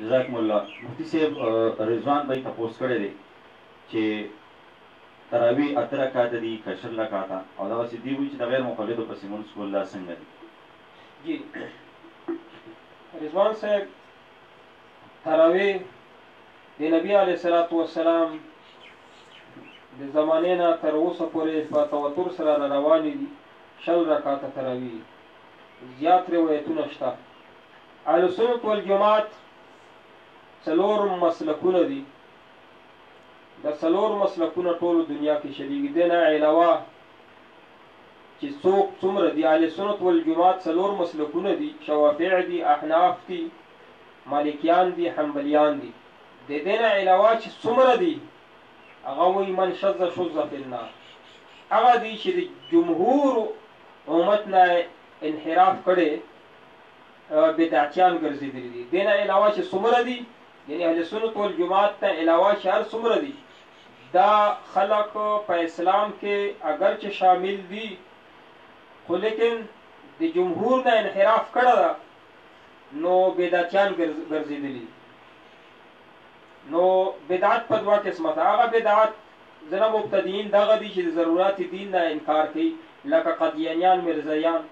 جزاکم الله. مفتي صاحب رضوان بھائی تپوس کړی دی چې تراویح 8 رکعاته دي که 20 رکعاته او دغسې دي وایي چې د غیر مقلدو پسې مونځ کول دا څنګه دي؟ جی رضوان صاحب تراویح د نبي علیه الصلاة والسلام د زمانې نه تر اوسه پورې په تواتر سره روانې دي 20 رکعاته تراویح. زیات روایتونه شته. اهل سنت والجماعت څلور مسلکونه دي. د څلور مسلکونه ټولو دنیا کې شریک دي. نه علاوه چې څوک څومره دي اهل سنت والجماعت څلور مسلکونه دي. شوافع دي، احناف دي، مالکیان دي، حنبلیان دي. د دې نه علاوه چې څومره دي هغه وایي من شذ فی النار. هغه دي چې د جمهور امت نه انحراف کړي بدعتیان ګرځېدلي دي. دې نه علاوه چې څومره دي یعنی اهل سنت والجماعت نه علاوه چې هر څومره دي دا خلق په اسلام کې اگر چې شامل دي خو لیکن د جمهور نه انحراف کړه ده نو بدعتیان ګرځېدلي. نو بدعت په دوه قسمه ده. هغه بدعت ځنه مبتدیین دغه دي چې د ضرورات دین نه انکار کوي لکه قدیانیان، مرزایان.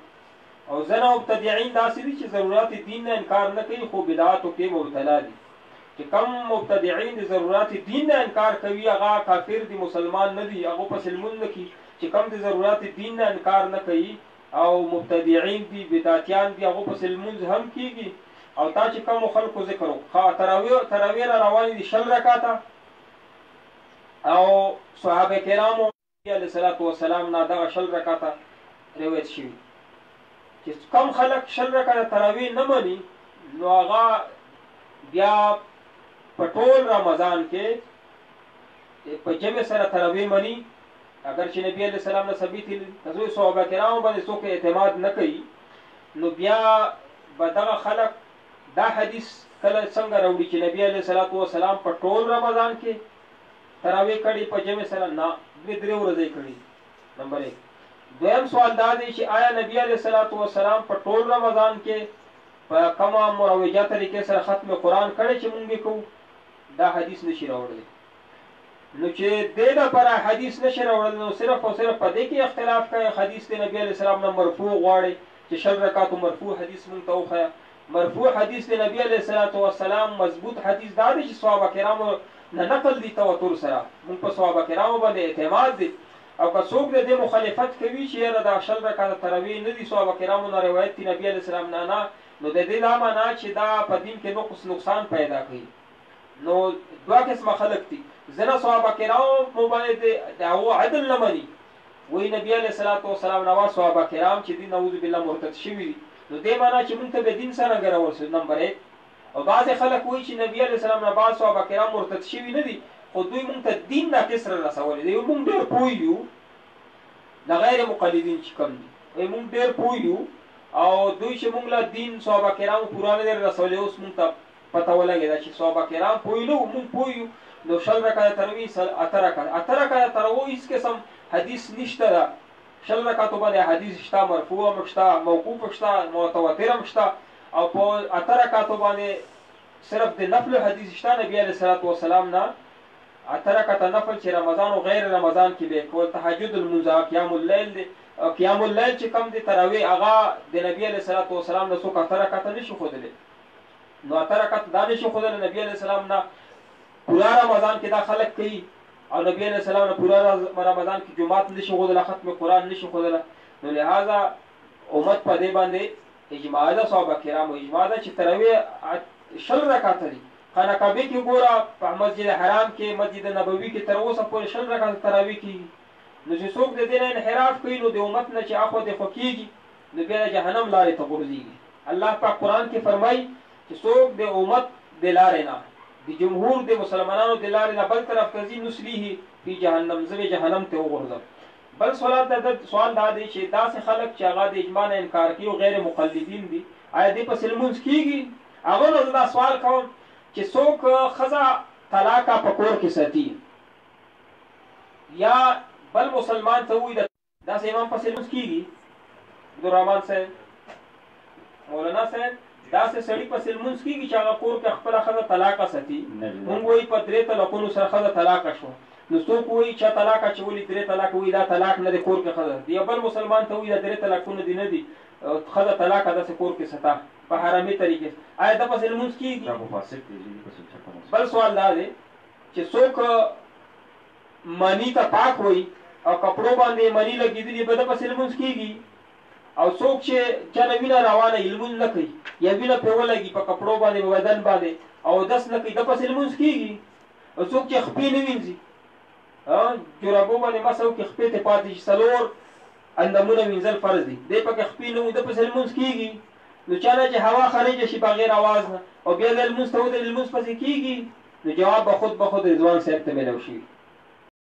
او ځنه مبتدعین داسې دي چې ضرورات دین نه انکار نه کوي خو بدعاتو کې مبتلا دي. چې کم مبتدعین د ضرورات دین نه انکار کوي هغه کافر دي، مسلمان نه دي، هغه پسې لمونځ نه کوي. چې کم د ضرورات دین نه انکار نه کوي او مبتدعین دي، بدعتیان دي، هغه پسې لمونځ هم کیږي. او تا چې کوم خلکو ذکر وکړو تراویح را روانې دي 20 رکعاته او صحابه کرامو علیه الصلاة والسلام نه دغه 20 رکعاته روایت شوي. چې کم خلک 20 رکعاته تراویح نه مني نو هغه بیا په ټول رمضان کې په جمع سره تراویح مني. اگر چې نبی علیه السلام نه ثابت دي که صحابه کرامو باندې څوک اعتماد نه کوي نو بیا به دغه خلک دا حدیث کله څنګه راوړي چې نبی علیه الصلاة والسلام په ټول رمضان کې تراویح کړي په جمع سره؟ نه، 2-3 ورځې کړي. نمبر 1. دویم سوال دا دی چې آیا نبی علیه الصلاة والسلام په ټول رمضان کې په کومه مروجه طریقې سره ختم قرآن کړی چې مونږ یې کوو؟ دا حدیث نشي راوړلی. نو چې دې لپاره حدیث نشي راوړلی نو صرف او صرف په دې کې اختلاف کوي. حدیث د نبی علیه السلام نه مرفوع غواړي چې 20 رکعاتو مرفوع حدیث مونږ ته وښیه. مرفوع حدیث د نبی علیه الصلاة والسلام مضبوط حدیث دا دی چې صحابه کرامو نه نقل دي تواتر سره. مونږ په صحابه کرامو باندې اعتماد دي. او که څوک د دې مخالفت کوي چې یاره دا 20 رکعاته تراویح نه دي صحابه کرامو نه روایت دي نبی علیه السلام نه نو د دې دا معنا چې دا په دین کې نقصان پیدا کوي. نو دوه قسمه خلک دي. ځینې صحابه کرامو باندې د هغو عدل نه مني، وایي نبی علیه الصلاة والسلام نه صحابه کرام چې دي نعوذ بالله مرتد شوي دي. نو دې معنا چې مونږ ته به دین سره ګرول شو. نمبر 1. او بعضې خلک وایي چې نبی علیه السلام نه بعض صحابه کرام مرتد شوي نه دي خو دوی مونږ ته دین ناقص را رسولی دی. مونږ ډېر پوه یو د غیر مقلدین چې کوم دي مونږ ډېر پوه یو او دوی چې مونږ له دین صحابه کرامو پوره نه دی رسولی. اوس مونږ ته پته ولګېده چې صحابه کرام پوه نه وو، مونږ پوه یو. نو 20 رکعاته تراویح 8 رکعاته تراویح هېڅ قسم حدیث نشته ده. 20 رکعاتو باندې حدیث شته، مرفوع هم شته، موقوف شته، متواتر هم شته. او په 8 رکعاتو باندې صرف د نفل حدیث شته نبی علیه الصلاة والسلام نه 8 رکعاته نفل چې رمضان او غیر رمضان کې به کول. تهجد المنځ قیام اللیل دی. قیام اللیل چې کوم دی تراویح هغه د نبی علیه الصلاة والسلام نه څوک 8 رکعاته نشي ښودلی. نو 8 رکعاته دا نشي ښودلی نبی علیه السلام نه پوره رمضان کې دا خلک کوي او نبی علیه السلام نه پوره رمضان کې جمعات نشي ښودلی، ختم قرآن نشي ښودلی. نو لہذا امت په دې باندې اجماع ده، صحابه کرامو اجماع ده چې تراویح 20 رکعاته دي. خانه کعبه کې ګوره په مسجد حرام کې مسجد نبوي کې تر اوسه پورې 20 رکعاته تراویح کېږي. نو چې څوک د دې نه انحراف کوي نو د امت نه چې اخوا دېخوا کېږي نو بیا د جهنم لارې ته غورځېږي. الله پاک قرآن کې فرمایي چې څوک د امت د لارې نه د جمهور د مسلمانانو د لارې نه بل طرف ته ځي نصلیه فی جهنم، زه به جهنم ته وغورځم. بل سوال دا دی چې داسې خلک چې هغه د اجماع نه انکار کوي او غیر مقلدین دي آیا دې پسې لمونځ کېږي؟ هغه نه زه دا سوال کوم چې څوک ښځه طلاقه په کور کې ساتي یا بل مسلمان ته وایي داسې امام پسې لمونځ کېږي؟ عبدالرحمن صاحب، مولانا صاحب داسې سړي پسې لمونځ کېږي چې هغه کور کې خپله ښځه طلاقه ساتي. مونږ وایي په 3 طلاقونو سره ښځه طلاقه شوه، نو څوک وایي چې طلاق اچولي 3 طلاق وایي دا طلاق نه دی، کور کې ښځه. یو بل مسلمان ته وایي دا 3 طلاقونه دي نه دي، ښځه طلاقه داسې کور کې ستا په حرامي طریقې. آیا دا پسې لمونځ کېږي؟ بل سوال دا دی چې څوک مني ته پاک وایي او کپړو باندې مني لګېدلي به ده پسې لمونځ کېږي؟ او څوک چې چا نه وینه روانه وي لمونځ نه کوي یا وینه پرې ولګي په کپړو باندې په بدن باندې او اودس نه کوي ده پسې لمونځ کېږي؟ او څوک چې خپې نه وینځي جرابو باندې مسه وکړي خپې ته پاتې شي 4 اندامونه وینځل فرض دي، دی پکې خپې نه وي ده پسې لمونځ کېږي؟ نو چا نه چې هوا خارجه شي بغیر اواز نه او بیا د لمونځ ته ودرېږي لمونځ پسې کېږي؟ نو جواب به خود رضوان صاحب ته میلاو شي.